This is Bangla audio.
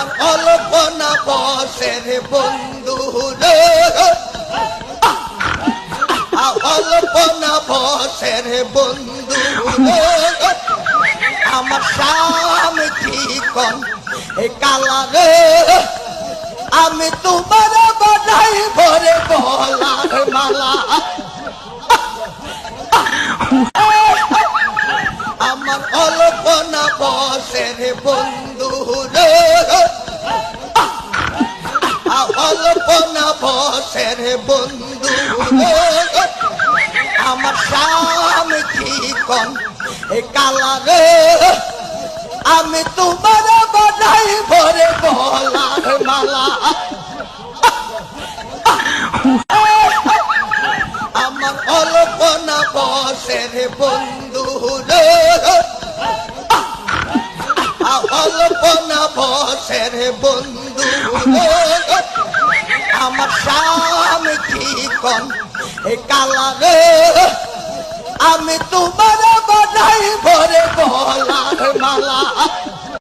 আমার অল্পনা বসের বন্ধু রে, অল্পনা বসের বন্ধু রে, আমার স্বামী চিকন এ কালা রে, আমি তোমার বানাই ভরে বলার মালা। আমার অল্পনা বসের বন্ধু রে, অল্পনা বসের বন্ধু রে, আমার স্বামী চিকন এ কালা রে, আমি তোমার বানাই ভরে বলার মালা। আমার অল্পনা বসের বন্ধু রে, অল্পনা বসের বন্ধু রে, আমার স্বামী চিকন এ কালা রে, আমি তোমার